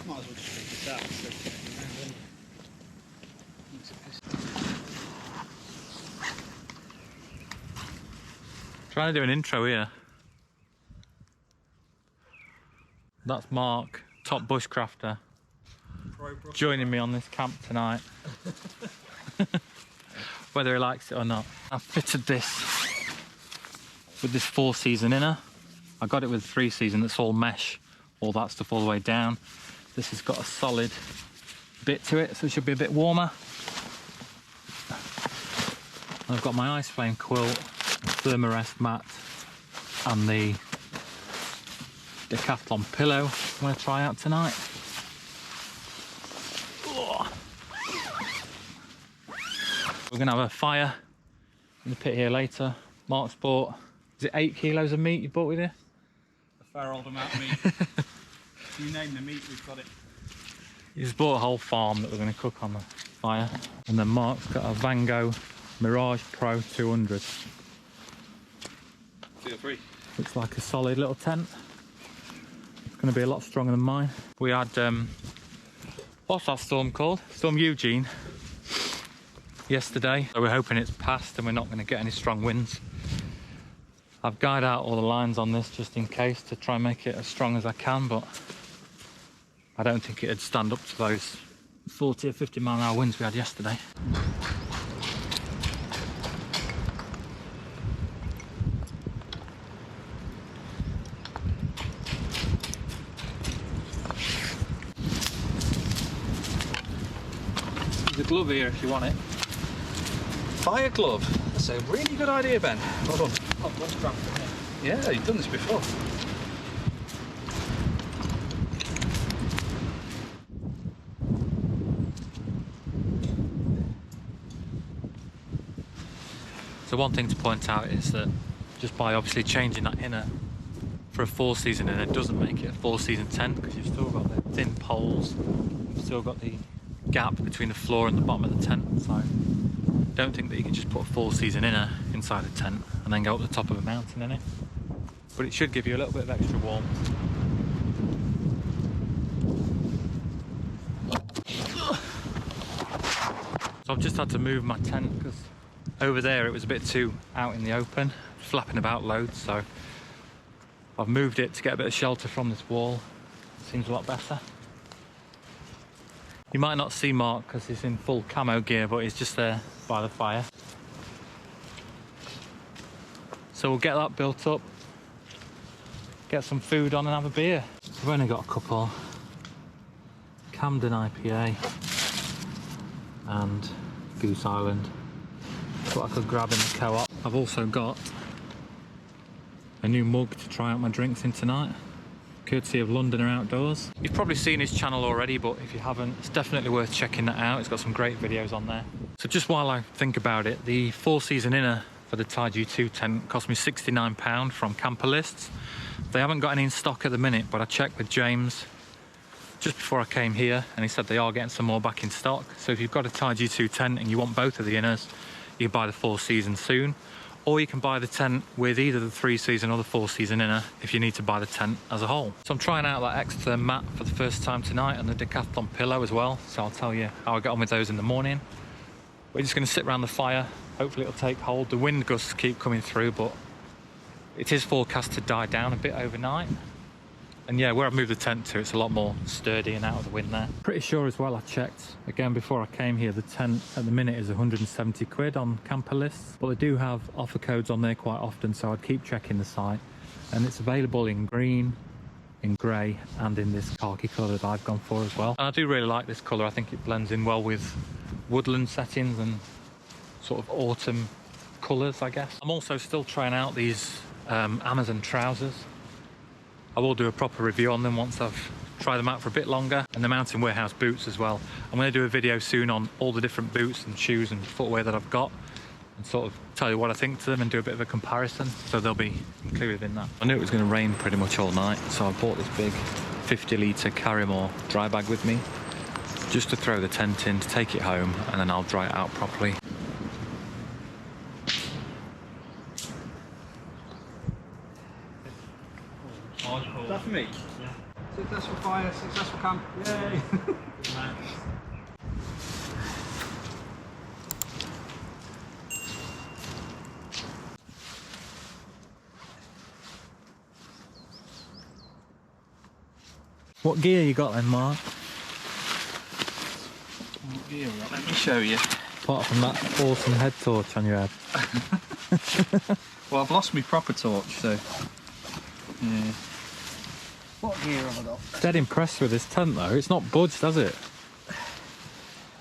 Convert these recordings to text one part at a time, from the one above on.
Might as well just take this out instead of taking it around, makes it piss. Trying to do an intro here. That's Mark, top bushcrafter, joining me on this camp tonight. Whether he likes it or not. I've fitted this with this 4-season inner. I got it with 3-season that's all mesh, all that stuff all the way down. This has got a solid bit to it, so it should be a bit warmer. I've got my ice flame quilt, Thermarest mat, and the Decathlon pillow I'm going to try out tonight. We're going to have a fire in the pit here later. Mark's bought, is it 8 kilos of meat you bought with you? A fair old amount of meat. If you name the meat, we've got it. He's bought a whole farm that we're going to cook on the fire. And then Mark's got a Vango Mirage Pro 200. Feel free. Looks like a solid little tent. It's going to be a lot stronger than mine. We had, what's that storm called? Storm Eugene. Yesterday, so we're hoping it's passed and we're not going to get any strong winds. I've guyed out all the lines on this just in case to try and make it as strong as I can, but I don't think it'd stand up to those 40 or 50 mile an hour winds we had yesterday. There's a glove here if you want it. Fire glove. That's a really good idea, Ben. Well done. Oh, bushcraft, Yeah, you've done this before. So one thing to point out is that just by obviously changing that inner for a 4-season inner, it doesn't make it a 4-season tent, because you've still got the thin poles, you've still got the gap between the floor and the bottom of the tent. So don't think that you can just put a 4-season inner inside a tent and then go up the top of a mountain in it. But it should give you a little bit of extra warmth. So I've just had to move my tent because over there it was a bit too out in the open, flapping about loads, so I've moved it to get a bit of shelter from this wall. Seems a lot better. You might not see Mark because he's in full camo gear, but he's just there by the fire. So we'll get that built up, get some food on and have a beer. We've only got a couple. Camden IPA and Goose Island. What I could grab in the co-op. I've also got a new mug to try out my drinks in tonight, courtesy of Londoner Outdoors. You've probably seen his channel already, but if you haven't, it's definitely worth checking that out. It's got some great videos on there. So just while I think about it, the 4-season inner for the Taiji 2 tent cost me £69 from Camper Lists. They haven't got any in stock at the minute, but I checked with James just before I came here and he said they are getting some more back in stock. So if you've got a Taiji 2 tent and you want both of the inners, you can buy the 4-season soon, or you can buy the tent with either the 3-season or the 4-season inner if you need to buy the tent as a whole. So I'm trying out that xTherm mat for the first time tonight and the Decathlon pillow as well, so I'll tell you how I get on with those in the morning. We're just going to sit around the fire, hopefully it'll take hold. The wind gusts keep coming through, but it is forecast to die down a bit overnight. And yeah, where I've moved the tent to, it's a lot more sturdy and out of the wind there. Pretty sure as well, I checked again before I came here, the tent at the minute is 170 quid on Camper Lists, but they do have offer codes on there quite often, so I'd keep checking the site. And it's available in green, in grey, and in this khaki colour that I've gone for as well. And I do really like this colour. I think it blends in well with woodland settings and sort of autumn colours, I guess. I'm also still trying out these Amazon trousers. I will do a proper review on them once I've tried them out for a bit longer, and the Mountain Warehouse boots as well. I'm going to do a video soon on all the different boots and shoes and footwear that I've got and sort of tell you what I think to them and do a bit of a comparison, so they'll be included in that. I knew it was going to rain pretty much all night, so I bought this big 50-litre Carrymore dry bag with me just to throw the tent in, to take it home, and then I'll dry it out properly. Is that for me? Yeah. So that's for fire Successful camp. Yay! What gear you got then, Mark? What gear we got? Let me show you. Apart from that awesome head torch on your head. Well, I've lost my proper torch, so... Yeah. What gear have I got? Dead impressed with this tent though. It's not budged, has it?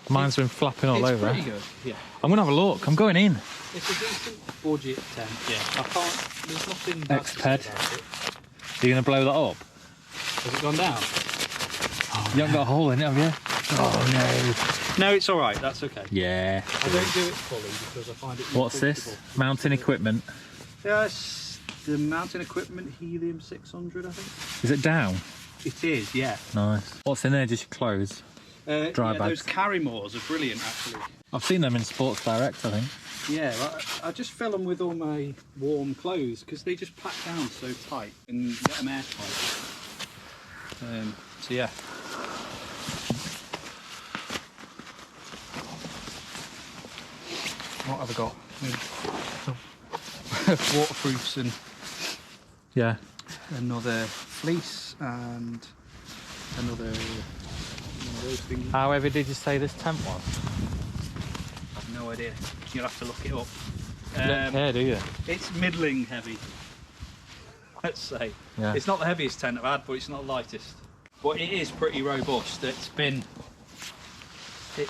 Mine's been flapping all over. It's pretty good, yeah. I'm gonna have a look. I'm going in. It's a decent budget tent, yeah. I can't... There's nothing bad to say X-Ped. about it. Are you gonna blow that up? Has it gone down? You haven't got a hole in it, have you? Oh no. No, it's alright, that's okay. Yeah. I don't do it fully because I find it What's this? Mountain equipment. Yes, the mountain equipment Helium 600, I think. Is it down? It is, yeah. Nice. What's in there? Just your clothes? Dry bags. Those Carrymores are brilliant, actually. I've seen them in Sports Direct, I think. Yeah, I just fill them with all my warm clothes because they just pack down so tight and get them airtight. So yeah. What have I got? Waterproofs and Yeah. another fleece and another one of those things. How heavy did you say this tent was? I've no idea. You'll have to look it up. You don't care, do you? It's middling heavy, let's say. Yeah. It's not the heaviest tent I've had, but it's not the lightest. But it is pretty robust. It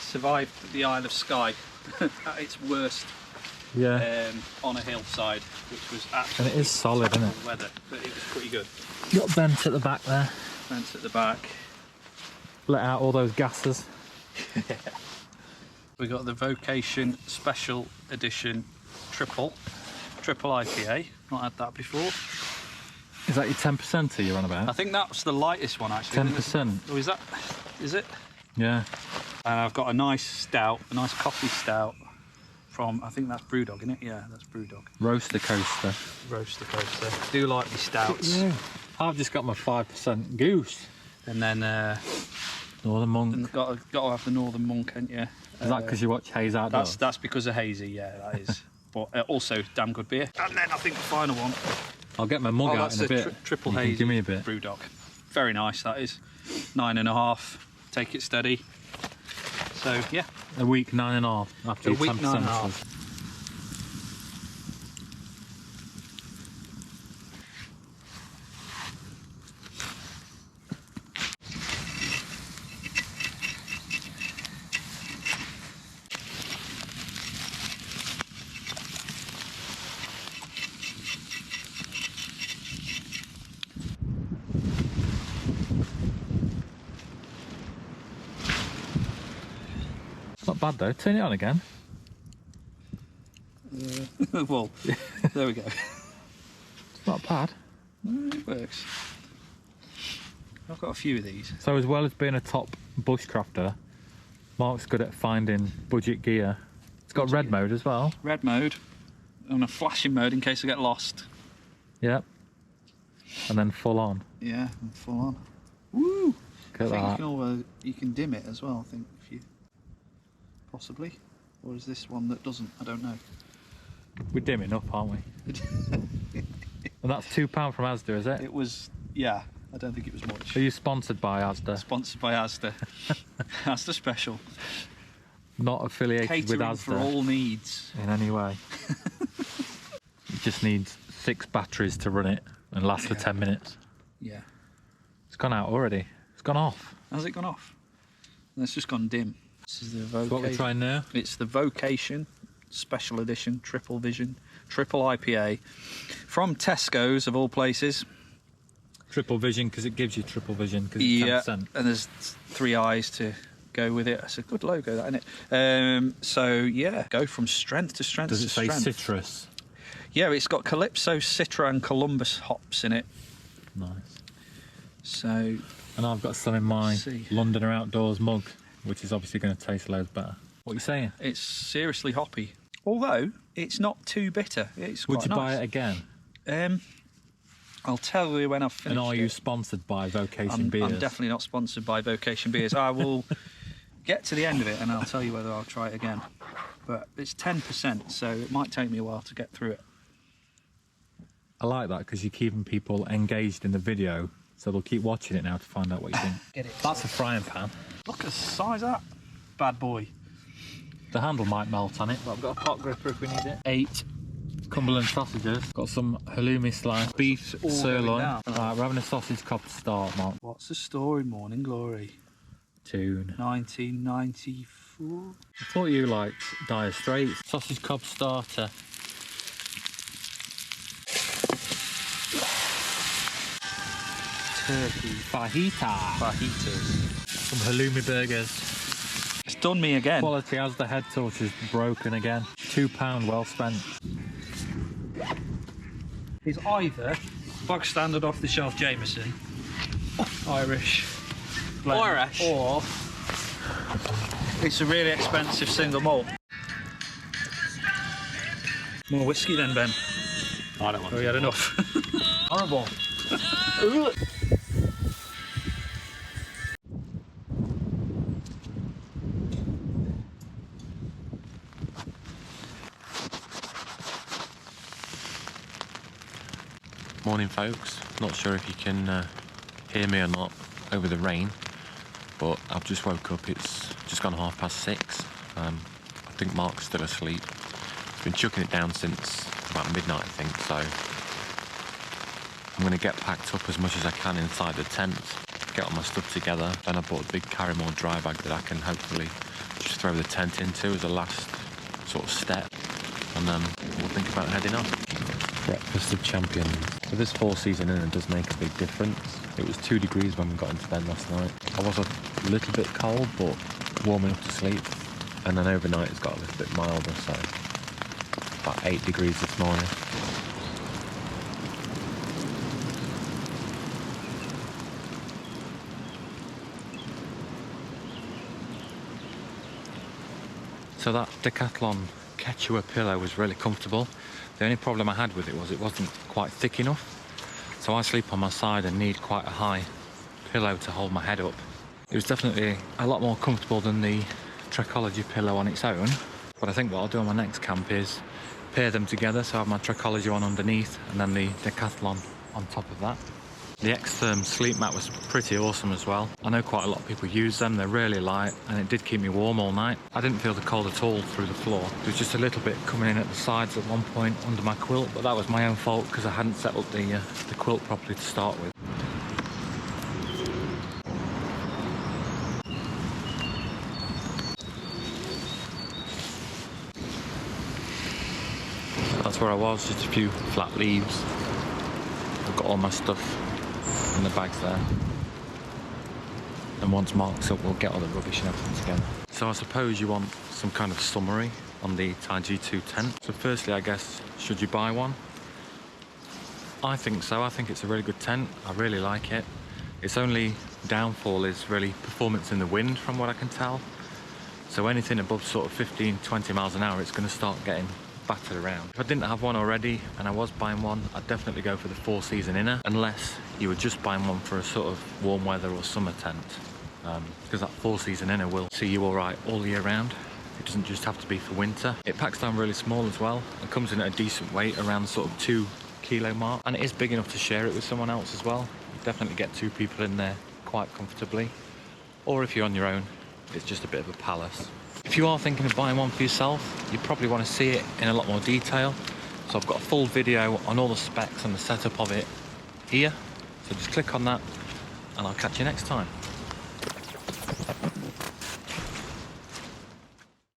survived the Isle of Skye at its worst. Yeah. On a hillside, which was And absolutely it is solid, isn't it? terrible weather, but it was pretty good. Got vent at the back there. Vents at the back. Let out all those gases. We got the Vocation Special Edition Triple IPA. Not had that before. Is that your 10%er you're on I about? think that's the lightest one actually. 10%? Oh, is it? Yeah. And I've got a nice stout, a nice coffee stout from, I think that's Brewdog, isn't it? Yeah, that's Brewdog. Roaster coaster. Roaster coaster. Do like me stouts. Yeah. I've just got my 5% goose. And then Northern Monk. and got to have the Northern Monk, ain't you? Is that because you watch Hayes Outdoors? That's because of hazy, yeah, that is. But also damn good beer. And then I think the final one. I'll get my mug out that's in a the bit. triple You can hazy. give me a bit. Brewdog. Very nice, that is. 9.5. Take it steady. So yeah. A week 9.5 after A your week 10%. 9.5. Not bad though. Turn it on again. Well, there we go. It's not bad. It works. I've got a few of these. So as well as being a top bushcrafter, Mark's good at finding budget gear. It's got red mode as well. Red mode. On a flashing mode in case I get lost. Yep. And then full on. Yeah, and full on. Woo! Look at that. You can dim it as well, I think, if you... Possibly. Or is this one that doesn't? I don't know. We're dimming up, aren't we? And that's £2 from Asda, is it? It was... Yeah, I don't think it was much. Are you sponsored by Asda? Sponsored by Asda. Asda Special. Not affiliated Catering with Asda for all needs. in any way. It just needs 6 batteries to run it and last for 10 minutes. Yeah. It's gone out already. It's gone off. Has it gone off? And it's just gone dim. This is the Vocation. What we're trying now? It's the Vocation Special Edition Triple IPA from Tesco's of all places. Triple vision because it gives you triple vision because it's 10%. And there's 3 eyes to go with it. That's a good logo, that, isn't it? So yeah, go from strength to strength. Does it to say strength. citrus? Yeah, it's got Calypso, Citra, and Columbus hops in it. Nice. So, And I've got some in my see. Londoner Outdoors mug, which is obviously going to taste loads better. What are you saying? it's seriously hoppy. Although it's not too bitter. It's Would quite you nice. buy it again? I'll tell you when I've finished. And are you it. sponsored by Vocation Beers? I'm definitely not sponsored by Vocation Beers. I will get to the end of it and I'll tell you whether I'll try it again. But it's 10%, so it might take me a while to get through it. I like that because you're keeping people engaged in the video, so they'll keep watching it now to find out what you think. Get it. That's a frying pan. Look at the size of that bad boy. The handle might melt on it, but I've got a pot gripper if we need it. 8 Cumberland sausages. Got some halloumi slice, beef all sirloin. going down. Right, we're having a sausage cob to start, Mark. What's the story, Morning Glory? Tune. 1994. I thought you liked Dire Straits. Sausage cob starter. Turkey. Fajitas. Some halloumi burgers. It's done me again. Quality as the head torch is broken again. £2 well spent. It's either bog standard off the shelf Jameson, Irish, blend, Irish, or it's a really expensive single malt. More whiskey then, Ben. I don't want Oh, we had enough. Horrible. Morning folks, not sure if you can hear me or not over the rain, but I've just woke up. It's just gone 6:30. I think Mark's still asleep. Been chucking it down since about midnight I think, so I'm going to get packed up as much as I can inside the tent, get all my stuff together. Then I bought a big Carrymore dry bag that I can hopefully just throw the tent into as a last sort of step, and then we'll think about heading off. Breakfast of Champions. So this 4-season in, it does make a big difference. It was 2 degrees when we got into bed last night. I was a little bit cold, but warm enough to sleep. And then overnight it's got a little bit milder, so about 8 degrees this morning. So that Decathlon Quechua pillow was really comfortable. The only problem I had with it was it wasn't quite thick enough. So I sleep on my side and need quite a high pillow to hold my head up. It was definitely a lot more comfortable than the Tricology pillow on its own. But I think what I'll do on my next camp is pair them together, so I have my Tricology one underneath and then the Decathlon on top of that. The xTherm sleep mat was pretty awesome as well. I know quite a lot of people use them, they're really light and it did keep me warm all night. I didn't feel the cold at all through the floor. There was just a little bit coming in at the sides at one point under my quilt, but that was my own fault because I hadn't set up the quilt properly to start with. That's where I was, just a few flat leaves. I've got all my stuff in the bags there, and once Mark's up we'll get all the rubbish and everything together. So I suppose you want some kind of summary on the Taiji 2 tent. So firstly, I guess, should you buy one? I think so. I think it's a really good tent. I really like it. Its only downfall is really performance in the wind, from what I can tell. So anything above sort of 15-20 miles an hour, it's going to start getting battered around. If I didn't have one already and I was buying one, I'd definitely go for the 4-season inner, unless you were just buying one for a sort of warm weather or summer tent, because that 4-season inner will see you all right all year round. It doesn't just have to be for winter. It packs down really small as well and comes in at a decent weight, around the sort of 2 kilo mark, and it is big enough to share it with someone else as well. You definitely get 2 people in there quite comfortably, or if you're on your own, it's just a bit of a palace. If you are thinking of buying one for yourself, you probably want to see it in a lot more detail. So I've got a full video on all the specs and the setup of it here. So just click on that and I'll catch you next time.